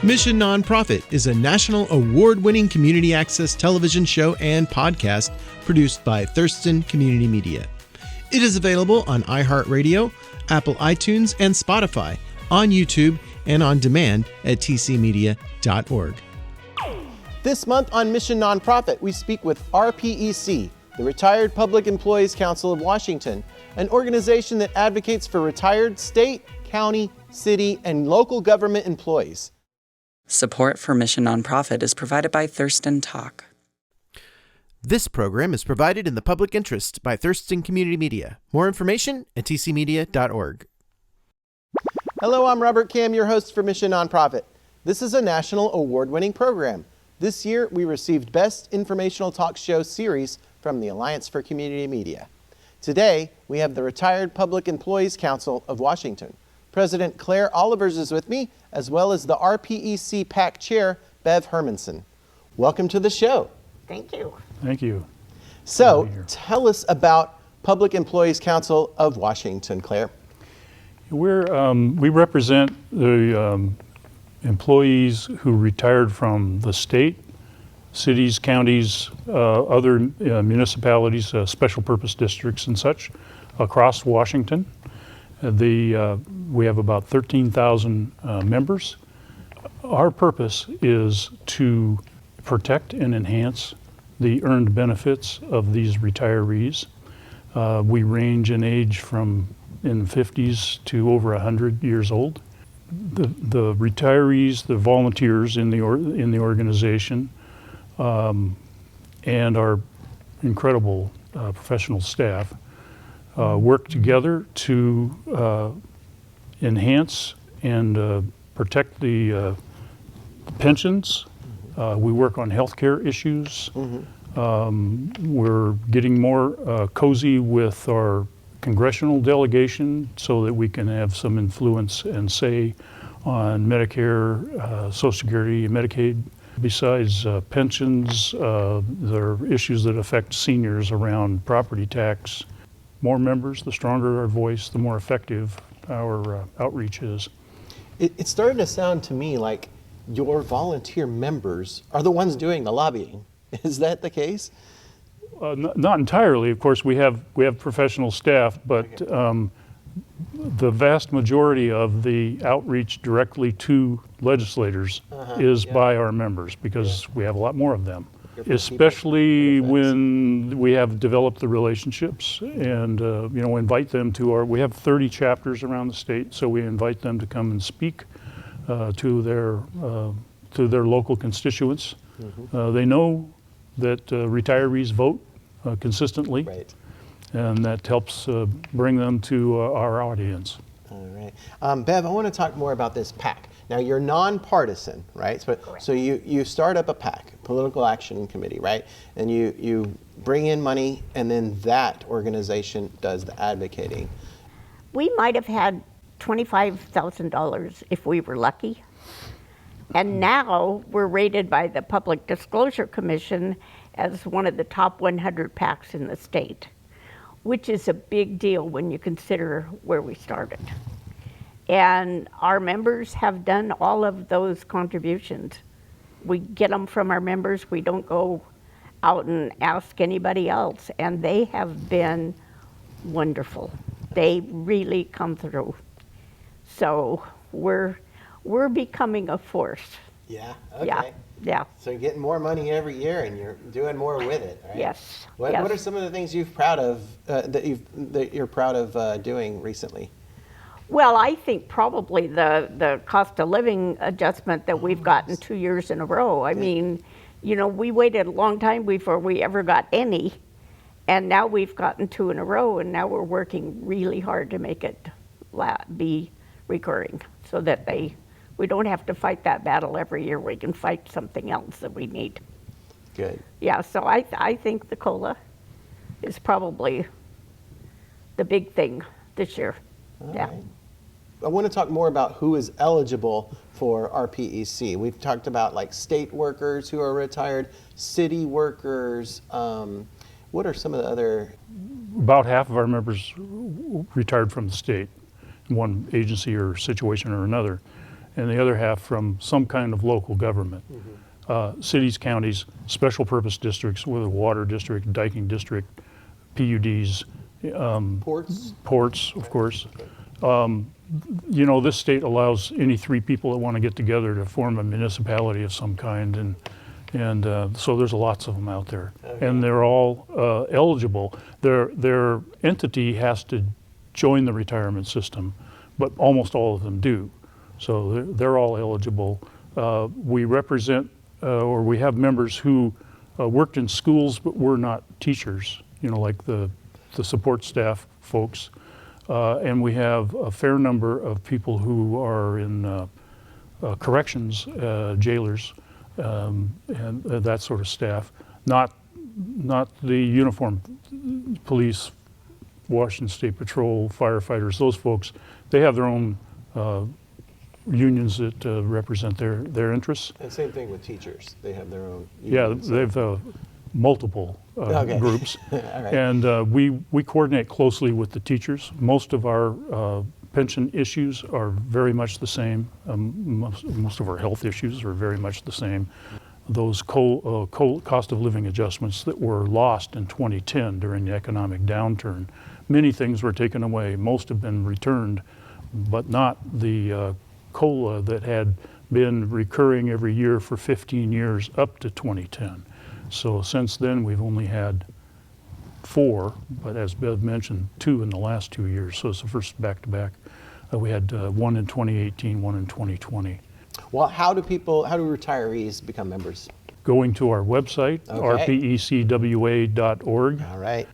Mission Nonprofit is a national award-winning community access television show and podcast produced by Thurston Community Media. It is available on iHeartRadio, Apple iTunes, and Spotify, on YouTube, and on demand at TCMedia.org. This month on Mission Nonprofit, we speak with RPEC, the Retired Public Employees Council of Washington, an organization that advocates for retired state, county, city, and local government employees. Support for Mission Nonprofit is provided by Thurston Talk. This program is provided in the public interest by Thurston Community Media. More information at tcmedia.org. Hello, I'm Robert Cam, your host for Mission Nonprofit. This is a national award-winning program. This year, we received Best Informational Talk Show Series from the Alliance for Community Media. Today, we have the Retired Public Employees Council of Washington. President Claire Olivers is with me, as well as the RPEC PAC Chair, Bev Hermanson. Welcome to the show. Thank you. Thank you. So, tell us about Public Employees Council of Washington, Claire. We represent the employees who retired from the state, cities, counties, other municipalities, special purpose districts and such across Washington. We have about 13,000 members. Our purpose is to protect and enhance the earned benefits of these retirees. We range in age from in 50s to over 100 years old. The retirees, the volunteers in the organization, and our incredible professional staff work together to enhance and protect the pensions. We work on healthcare issues. We're getting more cozy with our congressional delegation so that we can have some influence and say on Medicare, Social Security, and Medicaid. Besides pensions, there are issues that affect seniors around property tax. More members, the stronger our voice, the more effective our outreach is. It's starting to sound to me like your volunteer members are the ones doing the lobbying. Is that the case? Not entirely. Of course, we have professional staff, but the vast majority of the outreach directly to legislators is by our members, because we have a lot more of them. Especially when we have developed the relationships and invite them to we have 30 chapters around the state, so we invite them to come and speak to their local constituents. They know that retirees vote consistently, right, and that helps bring them to our audience. All right. Bev, I want to talk more about this PAC. Now, you're nonpartisan, right? So you start up a PAC, Political Action Committee, right? And you bring in money, and then that organization does the advocating. We might have had $25,000 if we were lucky. And now we're rated by the Public Disclosure Commission as one of the top 100 PACs in the state, which is a big deal when you consider where we started. And our members have done all of those contributions. We get them from our members. We don't go out and ask anybody else. And they have been wonderful. They really come through. So we're becoming a force. Yeah, okay. Yeah. So you're getting more money every year, and you're doing more with it, right? Yes. What are some of the things you're proud of that you're proud of doing recently? Well, I think probably the cost of living adjustment that we've gotten 2 years in a row. I mean, we waited a long time before we ever got any, and now we've gotten 2 in a row, and now we're working really hard to make it be recurring so that we don't have to fight that battle every year. We can fight something else that we need. Good. Yeah, so I think the COLA is probably the big thing this year. All yeah. Right. I want to talk more about who is eligible for RPEC. We've talked about like state workers who are retired, city workers. What are some of the other? About half of our members retired from the state in one agency or situation or another. and the other half from some kind of local government. Cities, counties, special purpose districts, whether water district, diking district, PUDs, ports, of course. You know, this state allows any 3 people that want to get together to form a municipality of some kind, and so there's lots of them out there, and they're all eligible. Their entity has to join the retirement system, but almost all of them do. So they're all eligible. We represent, or we have members who worked in schools but were not teachers, you know, like the support staff folks. And we have a fair number of people who are in corrections, jailers, and that sort of staff. Not the uniformed police, Washington State Patrol, firefighters, those folks. They have their own unions that represent their interests. And same thing with teachers. They have their own unions. Yeah, they've multiple groups. All right. And we coordinate closely with the teachers. Most of our pension issues are very much the same. Most of our health issues are very much the same. Those cost of living adjustments that were lost in 2010 during the economic downturn, many things were taken away. Most have been returned, but not the COLA that had been recurring every year for 15 years up to 2010. So since then, we've only had 4, but as Bev mentioned, 2 in the last 2 years. So it's the first back-to-back. We had 1 in 2018, 1 in 2020. Well, how do retirees become members? Going to our website, rpecwa.org. All right.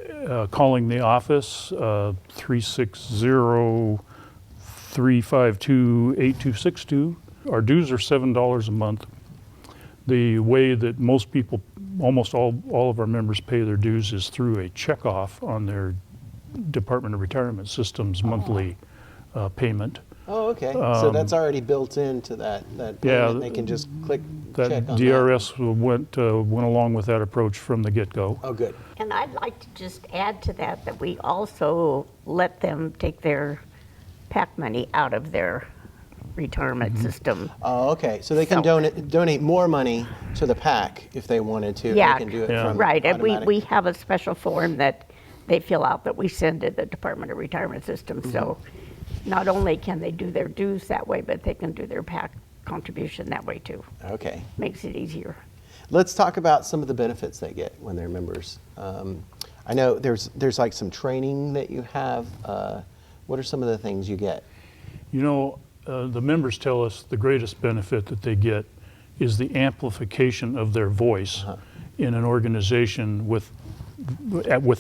Calling the office, 360-352-8262. Our dues are $7 a month. The way that most people, almost all of our members pay their dues is through a checkoff on their Department of Retirement System's monthly payment. Oh, okay. So that's already built into that payment. Yeah, they can just click that check on DRS went along with that approach from the get-go. Oh, good. And I'd like to just add to that we also let them take their PAC money out of their retirement system. Oh, okay. So they can donate more money to the PAC if they wanted to. Yeah, they can do it from right. And automatic. we have a special form that they fill out that we send to the Department of Retirement System. So not only can they do their dues that way, but they can do their PAC contribution that way too. Okay. Makes it easier. Let's talk about some of the benefits they get when they're members. I know there's like some training that you have. What are some of the things you get? You know, the members tell us the greatest benefit that they get is the amplification of their voice in an organization with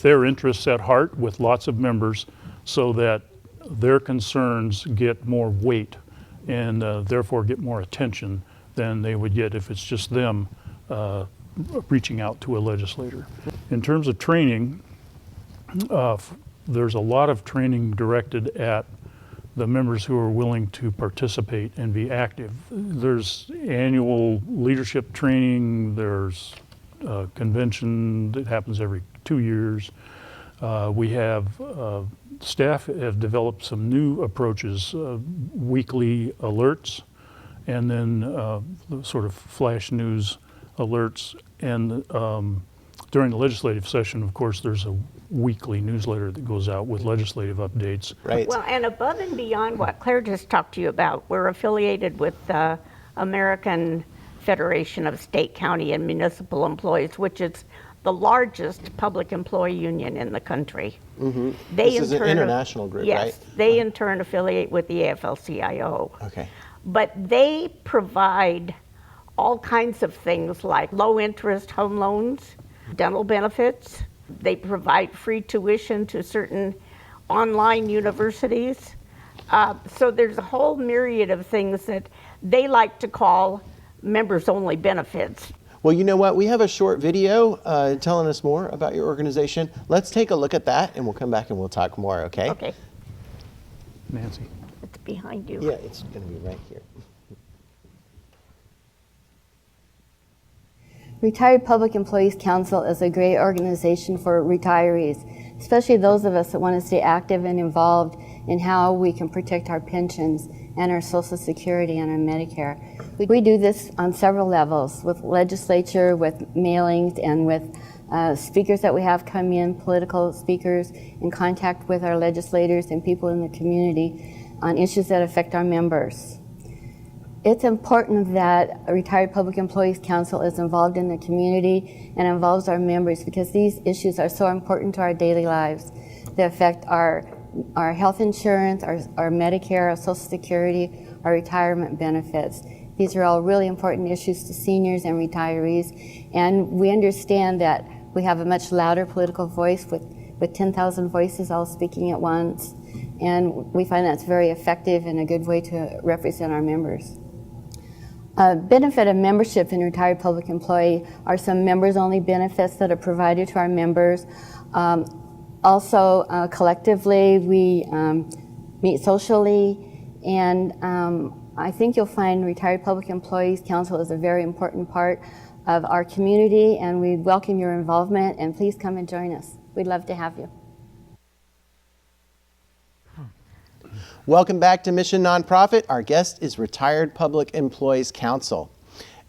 their interests at heart, with lots of members, so that their concerns get more weight and therefore get more attention than they would get if it's just them reaching out to a legislator. In terms of training, there's a lot of training directed at the members who are willing to participate and be active. There's annual leadership training, there's a convention that happens every 2 years. We have staff have developed some new approaches, weekly alerts, and then sort of flash news alerts. And during the legislative session, of course, there's a weekly newsletter that goes out with legislative updates. Right. Well, and above and beyond what Claire just talked to you about, we're affiliated with the American Federation of State, County, and Municipal Employees, which is the largest public employee union in the country. This is an international group, yes, right? Yes, they in turn affiliate with the AFL-CIO. Okay. But they provide all kinds of things like low interest home loans, dental benefits. They provide free tuition to certain online universities. So there's a whole myriad of things that they like to call members-only benefits. Well, you know what? We have a short video telling us more about your organization. Let's take a look at that, and we'll come back and we'll talk more, okay? Okay, Nancy. it's behind you. Yeah, it's going to be right here. Retired Public Employees Council is a great organization for retirees, especially those of us that want to stay active and involved in how we can protect our pensions and our Social Security and our Medicare. We do this on several levels, with legislature, with mailings, and with speakers that we have come in, political speakers, in contact with our legislators and people in the community on issues that affect our members. It's important that a Retired Public Employees Council is involved in the community and involves our members, because these issues are so important to our daily lives. They affect our health insurance, our Medicare, our Social Security, our retirement benefits. These are all really important issues to seniors and retirees, and we understand that we have a much louder political voice with 10,000 voices all speaking at once, and we find that's very effective and a good way to represent our members. Benefit of membership in Retired Public Employee are some members-only benefits that are provided to our members. Also, collectively, we meet socially, and I think you'll find Retired Public Employees Council is a very important part of our community, and we welcome your involvement, and please come and join us. We'd love to have you. Welcome back to Mission Nonprofit. Our guest is Retired Public Employees Council.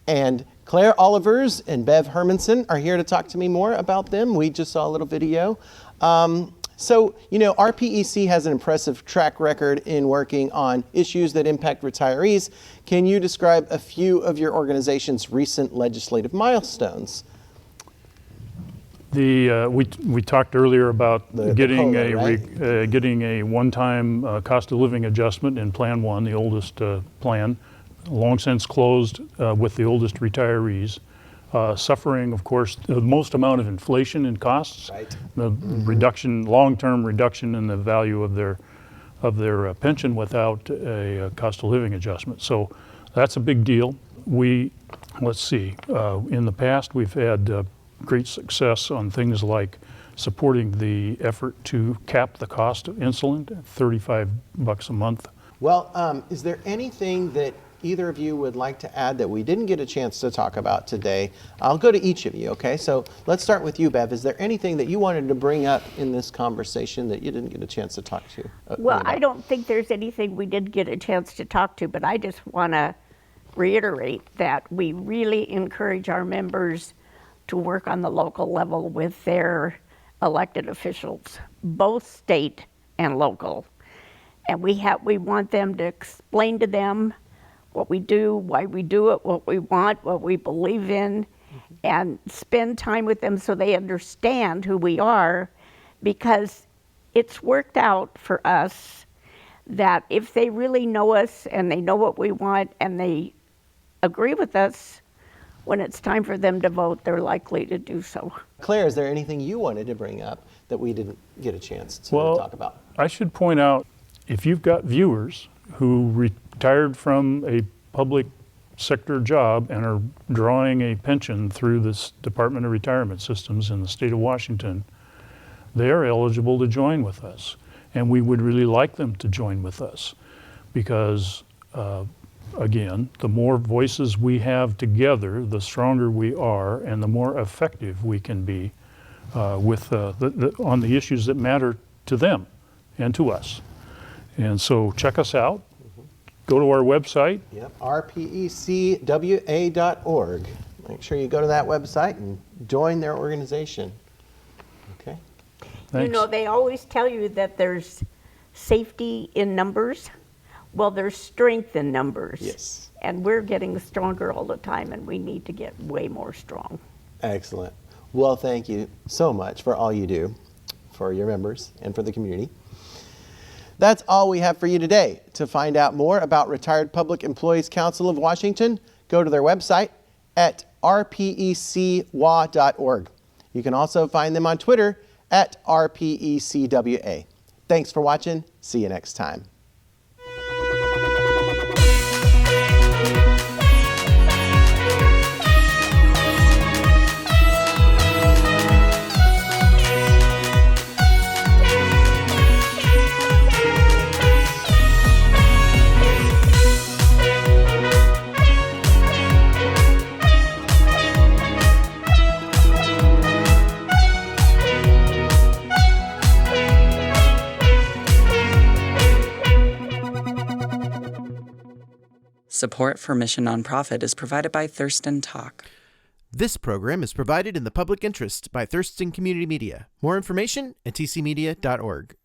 And Claire Olivers and Bev Hermanson are here to talk to me more about them. We just saw a little video. So, you know, RPEC has an impressive track record in working on issues that impact retirees. Can you describe a few of your organization's recent legislative milestones? We talked earlier about getting COLA, right? Getting a one-time cost of living adjustment in Plan 1, the oldest plan, long since closed with the oldest retirees. Suffering, of course, the most amount of inflation in costs, Right. the reduction, long-term reduction in the value of their pension without a cost of living adjustment. So that's a big deal. Let's see, in the past we've had great success on things like supporting the effort to cap the cost of insulin, $35 a month. Well, is there anything that either of you would like to add that we didn't get a chance to talk about today? I'll go to each of you, okay? So let's start with you, Bev. Is there anything that you wanted to bring up in this conversation that you didn't get a chance to talk to? Well, I don't think there's anything we did get a chance to talk to, but I just want to reiterate that we really encourage our members to work on the local level with their elected officials, both state and local. And we want them to explain to them what we do, why we do it, what we want, what we believe in, and spend time with them so they understand who we are, because it's worked out for us that if they really know us and they know what we want and they agree with us, when it's time for them to vote, they're likely to do so. Claire, is there anything you wanted to bring up that we didn't get a chance to talk about? I should point out, if you've got viewers who retired from a public sector job and are drawing a pension through this Department of Retirement Systems in the state of Washington, they are eligible to join with us. And we would really like them to join with us because, again, the more voices we have together, the stronger we are and the more effective we can be on the issues that matter to them and to us. And so check us out. Go to our website. Yep, rpecwa.org. Make sure you go to that website and join their organization. Okay. Thanks. You know, they always tell you that there's safety in numbers. Well, there's strength in numbers. Yes. And we're getting stronger all the time, and we need to get way more strong. Excellent. Well, thank you so much for all you do for your members and for the community. That's all we have for you today. To find out more about Retired Public Employees Council of Washington, go to their website at rpecwa.org. You can also find them on Twitter at rpecwa. Thanks for watching. See you next time. Support for Mission Nonprofit is provided by Thurston Talk. This program is provided in the public interest by Thurston Community Media. More information at tcmedia.org.